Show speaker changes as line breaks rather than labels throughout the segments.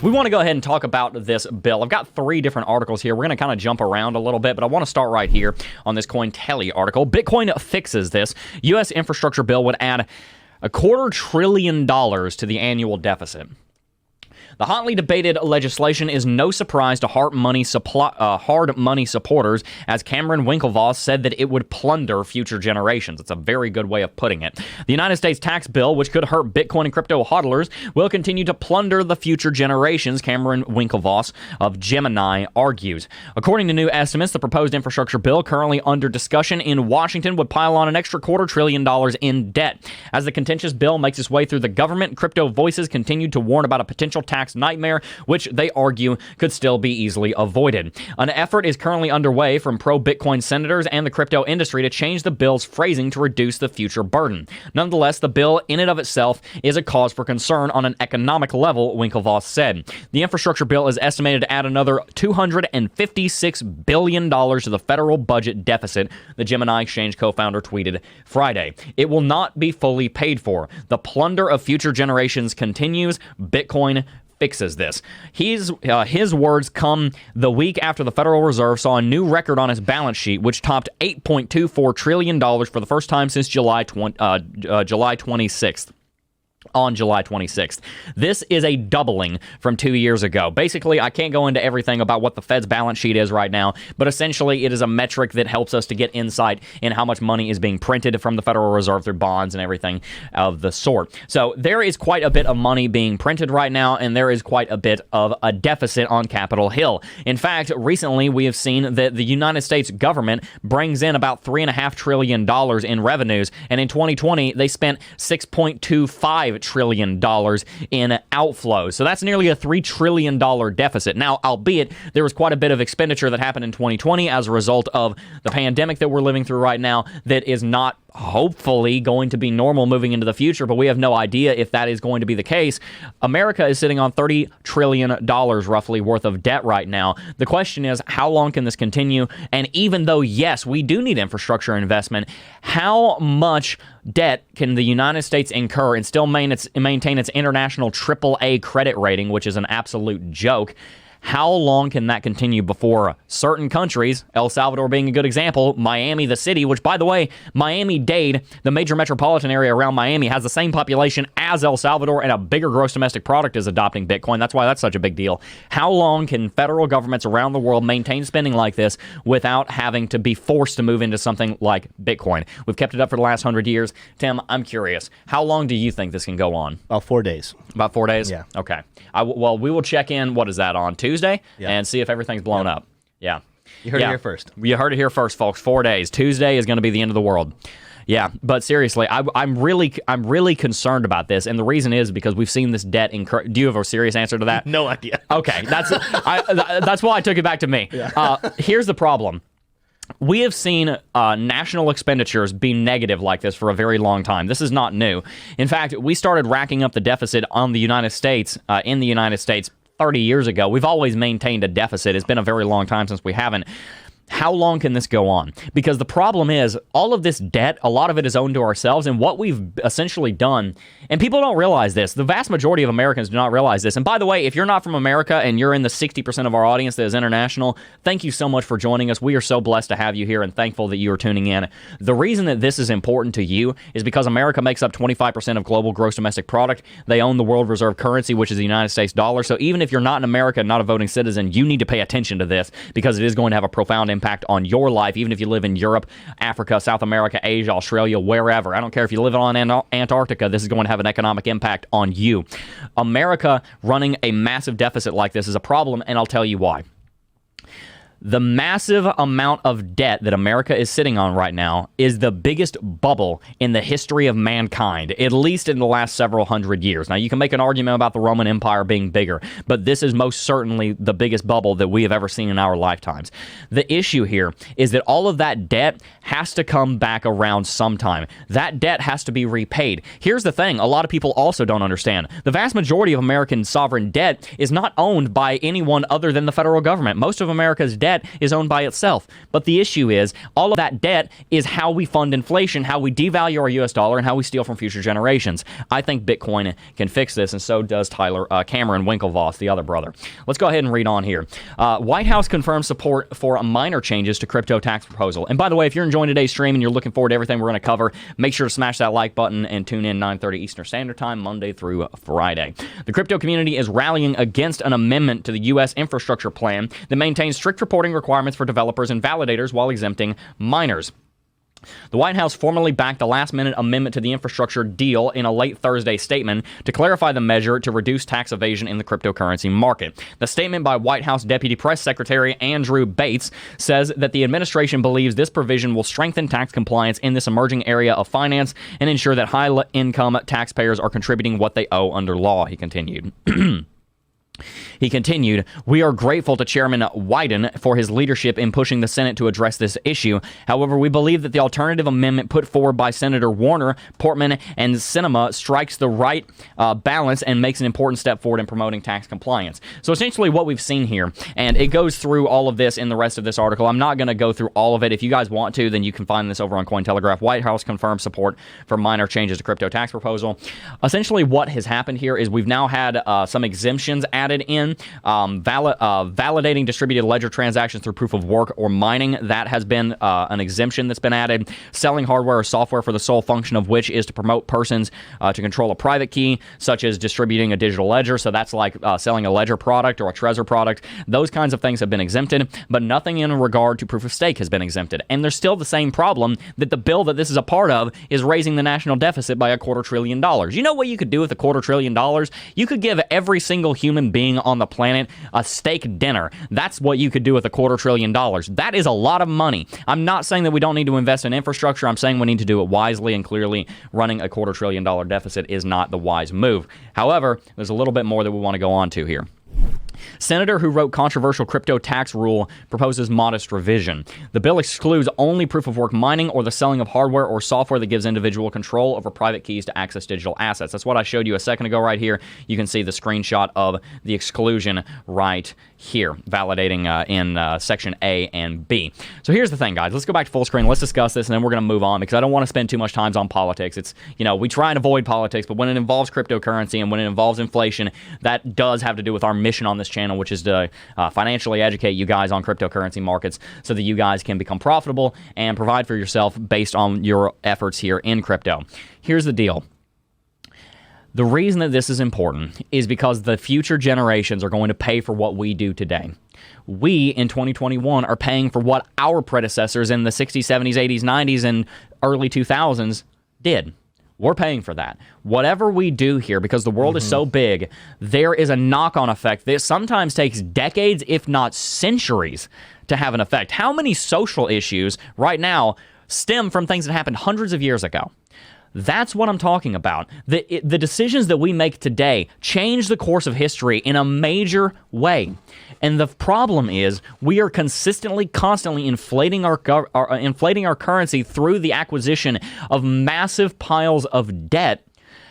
we want to go ahead and talk about this bill. I've got 3 different articles here. We're going to kind of jump around a little bit, but I want to start right here on this CoinTelly article. Bitcoin fixes this. U.S. infrastructure bill would add $250 billion to the annual deficit. The hotly debated legislation is no surprise to hard money supporters, as Cameron Winklevoss said that it would plunder future generations. It's a very good way of putting it. The United States tax bill, which could hurt Bitcoin and crypto hodlers, will continue to plunder the future generations, Cameron Winklevoss of Gemini argues. According to new estimates, the proposed infrastructure bill currently under discussion in Washington would pile on an extra $250 billion in debt. As the contentious bill makes its way through the government, crypto voices continue to warn about a potential tax nightmare, which they argue could still be easily avoided. An effort is currently underway from pro-Bitcoin senators and the crypto industry to change the bill's phrasing to reduce the future burden. Nonetheless, the bill in and of itself is a cause for concern on an economic level, Winklevoss said. The infrastructure bill is estimated to add another $256 billion to the federal budget deficit, the Gemini Exchange co-founder tweeted Friday. It will not be fully paid for. The plunder of future generations continues. Bitcoin fixes this. His words come the week after the Federal Reserve saw a new record on its balance sheet, which topped $8.24 trillion for the first time since July 26th. On July 26th. This is a doubling from 2 years ago. Basically, I can't go into everything about what the Fed's balance sheet is right now, but essentially it is a metric that helps us to get insight in how much money is being printed from the Federal Reserve through bonds and everything of the sort. So there is quite a bit of money being printed right now, and there is quite a bit of a deficit on Capitol Hill. In fact, recently we have seen that the United States government brings in about $3.5 trillion in revenues, and in 2020 they spent $6.25 trillion in outflows. So that's nearly a $3 trillion deficit. Now, albeit there was quite a bit of expenditure that happened in 2020 as a result of the pandemic that we're living through right now that is not hopefully going to be normal moving into the future, but we have no idea if that is going to be the case. America is sitting on $30 trillion roughly worth of debt right now. The question is, how long can this continue? And even though, yes, we do need infrastructure investment, how much debt can the United States incur and still maintain its international AAA credit rating, which is an absolute joke? How long can that continue before certain countries, El Salvador being a good example, Miami, the city, which, by the way, Miami-Dade, the major metropolitan area around Miami, has the same population as El Salvador, and a bigger gross domestic product is adopting Bitcoin. That's why that's such a big deal. How long can federal governments around the world maintain spending like this without having to be forced to move into something like Bitcoin? We've kept it up for the last 100 years. Tim, I'm curious. How long do you think this can go on?
About 4 days.
About 4 days?
Yeah.
Okay. Well, we will check in, what is that, on Tuesday?
Yeah.
And see if everything's blown up. Yeah.
You heard it here first.
You heard it here first, folks. 4 days. Tuesday is going to be the end of the world. Yeah, but seriously, I'm really concerned about this, and the reason is because we've seen this debt incur. Do you have a serious answer to that?
No idea.
Okay, that's why I took it back to me. Yeah. Here's the problem. We have seen national expenditures be negative like this for a very long time. This is not new. In fact, we started racking up the deficit on the United States, in the United States 30 years ago. We've always maintained a deficit. It's been a very long time since we haven't. How long can this go on? Because the problem is, all of this debt, a lot of it is owed to ourselves, and what we've essentially done, and people don't realize this, the vast majority of Americans do not realize this, and by the way, if you're not from America and you're in the 60% of our audience that is international, thank you so much for joining us. We are so blessed to have you here and thankful that you are tuning in. The reason that this is important to you is because America makes up 25% of global gross domestic product. They own the world reserve currency, which is the United States dollar, so even if you're not in America, not a voting citizen, you need to pay attention to this because it is going to have a profound impact on your life, even if you live in Europe, Africa, South America, Asia, Australia, wherever. I don't care if you live on Antarctica, this is going to have an economic impact on you. America running a massive deficit like this is a problem, and I'll tell you why. The massive amount of debt that America is sitting on right now is the biggest bubble in the history of mankind, at least in the last several hundred years. Now, you can make an argument about the Roman Empire being bigger, but this is most certainly the biggest bubble that we have ever seen in our lifetimes. The issue here is that all of that debt has to come back around sometime. That debt has to be repaid. Here's the thing a lot of people also don't understand. The vast majority of American sovereign debt is not owned by anyone other than the federal government. Most of America's debt debt is owned by itself. But the issue is, all of that debt is how we fund inflation, how we devalue our U.S. dollar, and how we steal from future generations. I think Bitcoin can fix this, and so does Cameron Winklevoss, the other brother. Let's go ahead and read on here. White House confirms support for minor changes to crypto tax proposal. And by the way, if you're enjoying today's stream and you're looking forward to everything we're going to cover, make sure to smash that like button and tune in 9:30 Eastern Standard Time, Monday through Friday. The crypto community is rallying against an amendment to the U.S. infrastructure plan that maintains strict reporting requirements for developers and validators while exempting miners. The White House formally backed the last-minute amendment to the infrastructure deal in a late Thursday statement to clarify the measure to reduce tax evasion in the cryptocurrency market. The statement by White House Deputy Press Secretary Andrew Bates says that the administration believes this provision will strengthen tax compliance in this emerging area of finance and ensure that high-income taxpayers are contributing what they owe under law, he continued. He continued, "We are grateful to Chairman Wyden for his leadership in pushing the Senate to address this issue. However, we believe that the alternative amendment put forward by Senator Warner, Portman, and Sinema strikes the right balance and makes an important step forward in promoting tax compliance." So essentially what we've seen here, and it goes through all of this in the rest of this article. I'm not going to go through all of it. If you guys want to, then you can find this over on Cointelegraph. White House confirms support for minor changes to crypto tax proposal. Essentially what has happened here is we've now had some exemptions added in. Validating distributed ledger transactions through proof of work or mining, that has been an exemption that's been added. Selling hardware or software for the sole function of which is to promote persons to control a private key, such as distributing a digital ledger. So that's like selling a ledger product or a Trezor product. Those kinds of things have been exempted, but nothing in regard to proof of stake has been exempted. And there's still the same problem that the bill that this is a part of is raising the national deficit by $250 billion. You know what you could do with $250 billion? You could give every single human being on the planet a steak dinner. That's what you could do with $250 billion. That is a lot of money. I'm not saying that we don't need to invest in infrastructure. I'm saying we need to do it wisely, and clearly running a $250 billion deficit is not the wise move. However, there's a little bit more that we want to go on to here. Senator who wrote controversial crypto tax rule proposes modest revision. The bill excludes only proof-of-work mining or the selling of hardware or software that gives individual control over private keys to access digital assets. That's what I showed you a second ago right here. You can see the screenshot of the exclusion right here, validating in Section A and B. So here's the thing, guys. Let's go back to full screen. Let's discuss this, and then we're going to move on because I don't want to spend too much time on politics. It's, we try and avoid politics, but when it involves cryptocurrency and when it involves inflation, that does have to do with our mission on this channel, which is to financially educate you guys on cryptocurrency markets so that you guys can become profitable and provide for yourself based on your efforts here in crypto. Here's the deal. The reason that this is important is because the future generations are going to pay for what we do today. We, in 2021, are paying for what our predecessors in the 60s, 70s, 80s, 90s, and early 2000s did. We're paying for that. Whatever we do here, because the world is so big, there is a knock-on effect that sometimes takes decades, if not centuries, to have an effect. How many social issues right now stem from things that happened hundreds of years ago? That's what I'm talking about. The decisions that we make today change the course of history in a major way. And the problem is we are constantly inflating our currency through the acquisition of massive piles of debt.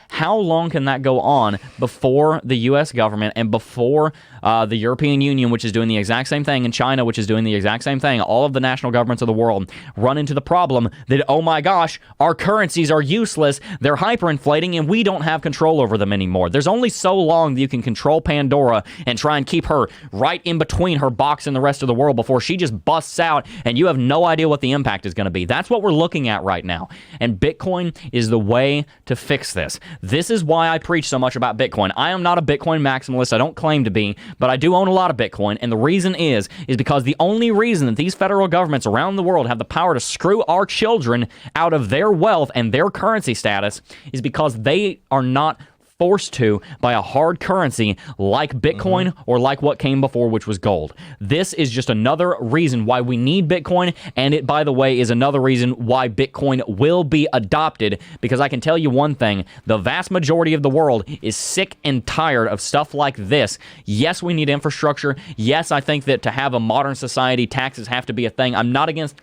How long can that go on before the U.S. government and before the European Union, which is doing the exact same thing, and China, which is doing the exact same thing, all of the national governments of the world run into the problem that, oh my gosh, our currencies are useless, they're hyperinflating, and we don't have control over them anymore. There's only so long that you can control Pandora and try and keep her right in between her box and the rest of the world before she just busts out and you have no idea what the impact is going to be. That's what we're looking at right now. And Bitcoin is the way to fix this. This is why I preach so much about Bitcoin. I am not a Bitcoin maximalist. I don't claim to be, but I do own a lot of Bitcoin. And the reason is because the only reason that these federal governments around the world have the power to screw our children out of their wealth and their currency status is because they are not forced to by a hard currency like Bitcoin or like what came before, which was gold. This is just another reason why we need Bitcoin, and it, by the way, is another reason why Bitcoin will be adopted, because I can tell you one thing, the vast majority of the world is sick and tired of stuff like this. Yes, we need infrastructure. Yes, I think that to have a modern society, taxes have to be a thing. I'm not against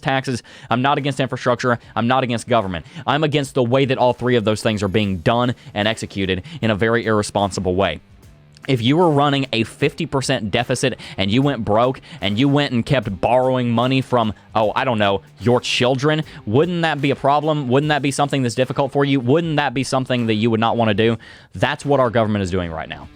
taxes. I'm not against infrastructure. I'm not against government. I'm against the way that all three of those things are being done and executed in a very irresponsible way. If you were running a 50% deficit and you went broke and you went and kept borrowing money from, oh, I don't know, your children, wouldn't that be a problem? Wouldn't that be something that's difficult for you? Wouldn't that be something that you would not want to do? That's what our government is doing right now.